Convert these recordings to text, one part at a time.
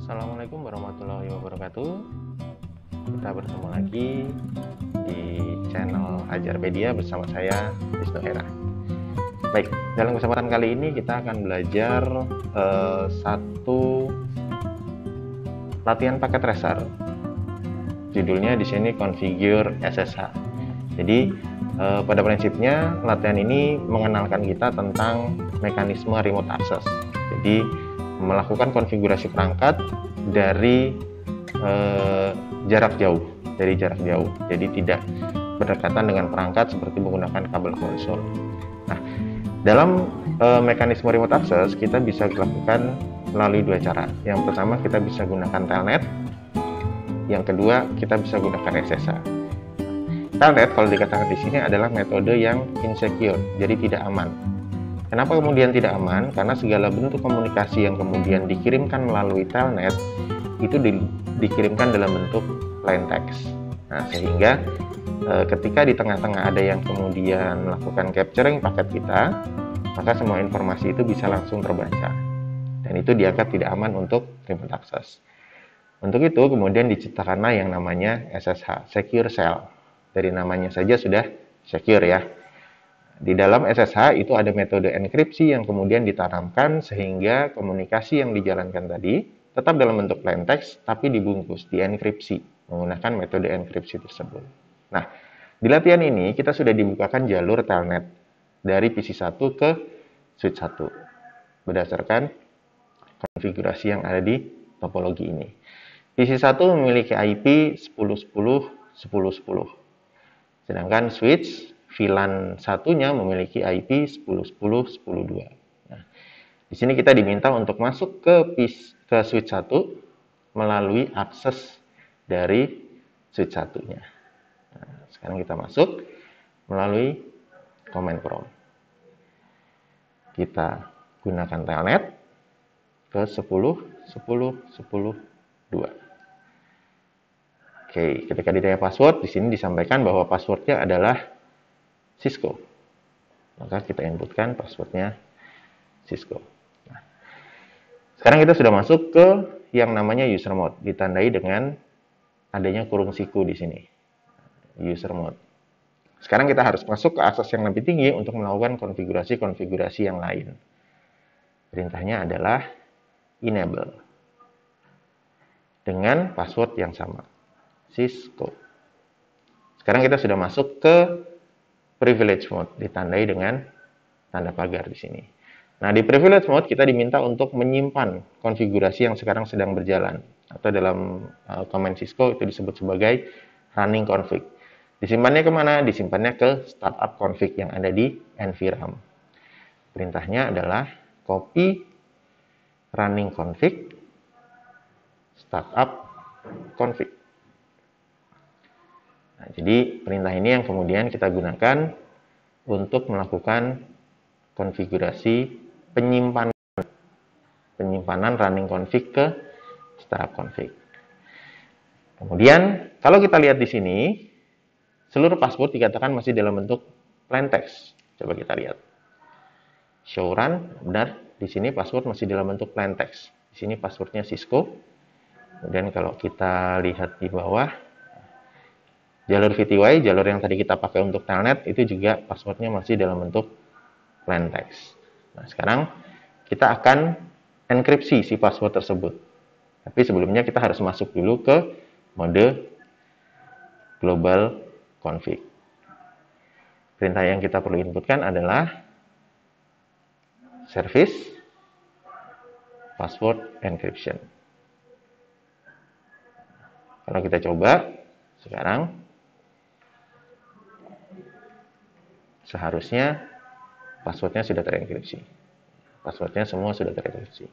Assalamualaikum warahmatullahi wabarakatuh. Kita bertemu lagi di channel Ajarpedia bersama saya Wisnu Hera. Baik, dalam kesempatan kali ini kita akan belajar satu latihan paket tracer. Judulnya di sini Configure SSH. Jadi pada prinsipnya latihan ini mengenalkan kita tentang mekanisme remote access. Jadi melakukan konfigurasi perangkat dari jarak jauh, jadi tidak berdekatan dengan perangkat seperti menggunakan kabel konsol. Nah, dalam mekanisme remote access kita bisa lakukan melalui dua cara. Yang pertama kita bisa gunakan telnet, yang kedua kita bisa gunakan SSH. Telnet kalau dikatakan di sini adalah metode yang insecure, jadi tidak aman. Kenapa kemudian tidak aman? Karena segala bentuk komunikasi yang kemudian dikirimkan melalui telnet itu dikirimkan dalam bentuk plain text. Nah, sehingga ketika di tengah-tengah ada yang kemudian melakukan capturing paket kita, maka semua informasi itu bisa langsung terbaca. Dan itu dianggap tidak aman untuk remote access. Untuk itu kemudian diciptakanlah yang namanya SSH, Secure Shell. Dari namanya saja sudah secure ya. Di dalam SSH itu ada metode enkripsi yang kemudian ditanamkan sehingga komunikasi yang dijalankan tadi tetap dalam bentuk plain text tapi dibungkus, dienkripsi menggunakan metode enkripsi tersebut. Nah, di latihan ini kita sudah dibukakan jalur telnet dari PC1 ke switch 1 berdasarkan konfigurasi yang ada di topologi ini. PC1 memiliki IP 10.10.10.10, sedangkan switch VLAN satunya memiliki IP 10.10.10.2. Nah, di sini kita diminta untuk masuk ke switch 1 melalui akses dari switch satunya. Nah, sekarang kita masuk melalui command prompt. Kita gunakan telnet ke 10.10.10.2. Oke, ketika ditanya password, di sini disampaikan bahwa passwordnya adalah Cisco. Maka kita inputkan passwordnya Cisco. Nah, sekarang kita sudah masuk ke yang namanya user mode, ditandai dengan adanya kurung siku di sini. User mode. Sekarang kita harus masuk ke akses yang lebih tinggi untuk melakukan konfigurasi-konfigurasi yang lain. Perintahnya adalah enable dengan password yang sama, Cisco. Sekarang kita sudah masuk ke privilege mode, ditandai dengan tanda pagar di sini. Nah, di privilege mode kita diminta untuk menyimpan konfigurasi yang sekarang sedang berjalan, atau dalam command Cisco itu disebut sebagai running config. Disimpannya kemana? Disimpannya ke startup config yang ada di NVRAM. Perintahnya adalah copy running config startup config. Nah, jadi perintah ini yang kemudian kita gunakan untuk melakukan konfigurasi penyimpanan running config ke startup config. Kemudian kalau kita lihat di sini, seluruh password dikatakan masih dalam bentuk plain text. Coba kita lihat. Show run, benar. Di sini password masih dalam bentuk plain text. Di sini passwordnya Cisco. Kemudian kalau kita lihat di bawah, jalur VTY, jalur yang tadi kita pakai untuk telnet, itu juga passwordnya masih dalam bentuk plain text. Nah, sekarang kita akan enkripsi si password tersebut. Tapi sebelumnya kita harus masuk dulu ke mode global config. Perintah yang kita perlu inputkan adalah service password encryption. Kalau kita coba sekarang, seharusnya passwordnya sudah terenkripsi. Passwordnya semua sudah terenkripsi.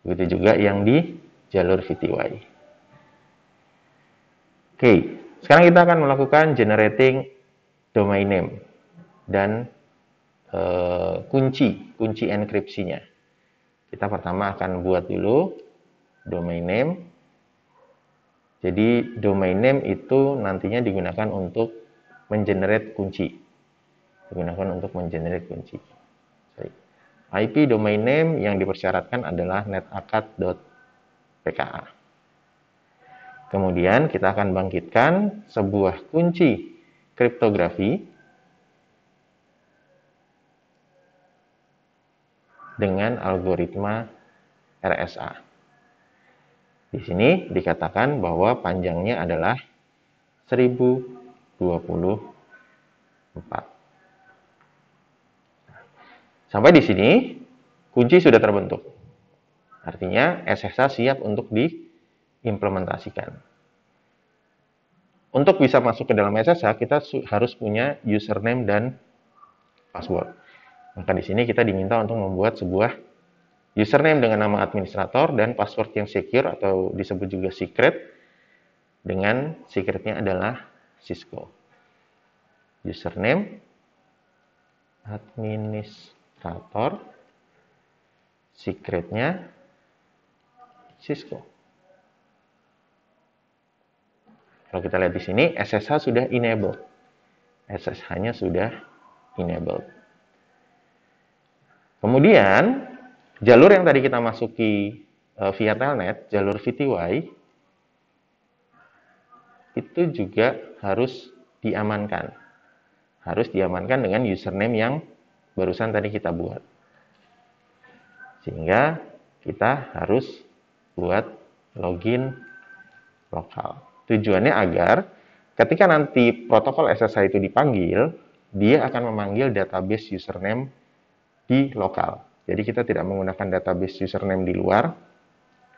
Begitu juga yang di jalur VTY. Oke, sekarang kita akan melakukan generating domain name dan kunci enkripsinya. Kita pertama akan buat dulu domain name. Jadi domain name itu nantinya digunakan untuk mengenerate kunci. IP domain name yang dipersyaratkan adalah netAcad.php. PKA. Kemudian kita akan bangkitkan sebuah kunci kriptografi dengan algoritma RSA. Di sini dikatakan bahwa panjangnya adalah 1024. Sampai di sini kunci sudah terbentuk. Artinya SSH siap untuk diimplementasikan. Untuk bisa masuk ke dalam SSH, kita harus punya username dan password. Maka di sini kita diminta untuk membuat sebuah username dengan nama administrator dan password yang secure atau disebut juga secret, dengan secretnya adalah Cisco. Username administrator, secretnya Cisco. Kalau kita lihat di sini, SSH sudah enabled. SSH-nya sudah enabled. Kemudian, jalur yang tadi kita masuki via telnet, jalur VTY, itu juga harus diamankan. Harus diamankan dengan username yang barusan tadi kita buat. Sehingga kita harus buat login lokal. Tujuannya agar ketika nanti protokol SSH itu dipanggil, dia akan memanggil database username di lokal. Jadi kita tidak menggunakan database username di luar,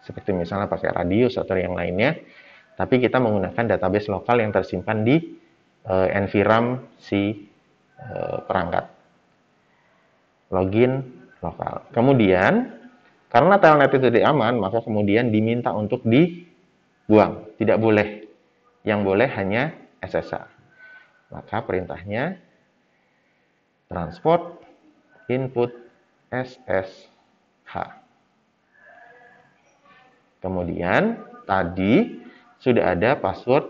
seperti misalnya pakai Radius atau yang lainnya, tapi kita menggunakan database lokal yang tersimpan di environment si perangkat. Login lokal. Kemudian, karena telnet itu tidak aman, maka kemudian diminta untuk dibuang. Tidak boleh. Yang boleh hanya SSH. Maka perintahnya transport input SSH. Kemudian tadi sudah ada password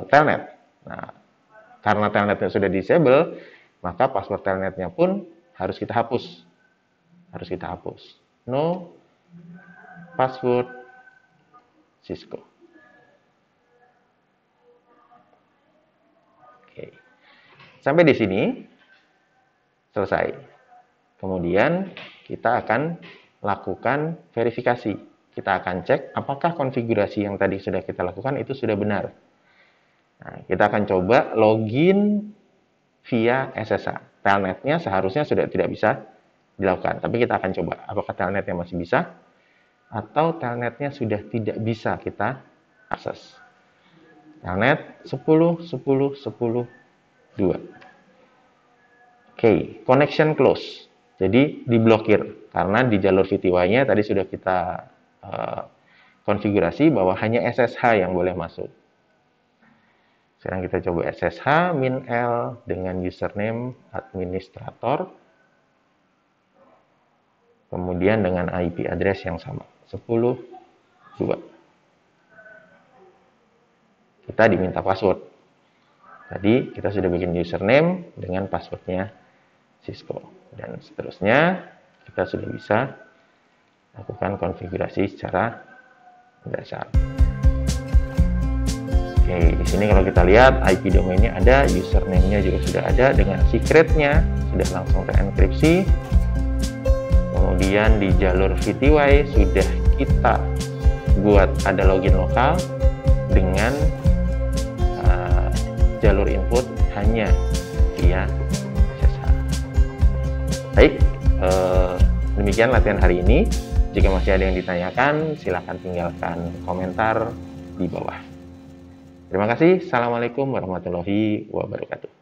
telnet. Nah, karena telnetnya sudah disable, maka password telnetnya pun harus kita hapus. Harus kita hapus. No password Cisco. Oke. Sampai di sini selesai. Kemudian kita akan lakukan verifikasi. Kita akan cek apakah konfigurasi yang tadi sudah kita lakukan itu sudah benar. Nah, kita akan coba login via SSH. Telnetnya seharusnya sudah tidak bisa dilakukan. Tapi kita akan coba apakah telnetnya masih bisa atau telnetnya sudah tidak bisa kita akses. Telnet 10, 10, 10, 2. Oke, connection close. Jadi diblokir karena di jalur VTY-nya tadi sudah kita konfigurasi bahwa hanya SSH yang boleh masuk. Sekarang kita coba SSH min-l dengan username administrator. Kemudian dengan IP address yang sama, 10, 2. Kita diminta password. Tadi kita sudah bikin username dengan passwordnya Cisco. Dan seterusnya kita sudah bisa lakukan konfigurasi secara dasar. Oke, di sini kalau kita lihat IP domainnya ada, username-nya juga sudah ada, dengan secretnya sudah langsung terenkripsi. Kemudian di jalur VTY sudah kita buat ada login lokal dengan jalur input hanya via SSH. Baik, demikian latihan hari ini. Jika masih ada yang ditanyakan, silakan tinggalkan komentar di bawah. Terima kasih. Assalamualaikum warahmatullahi wabarakatuh.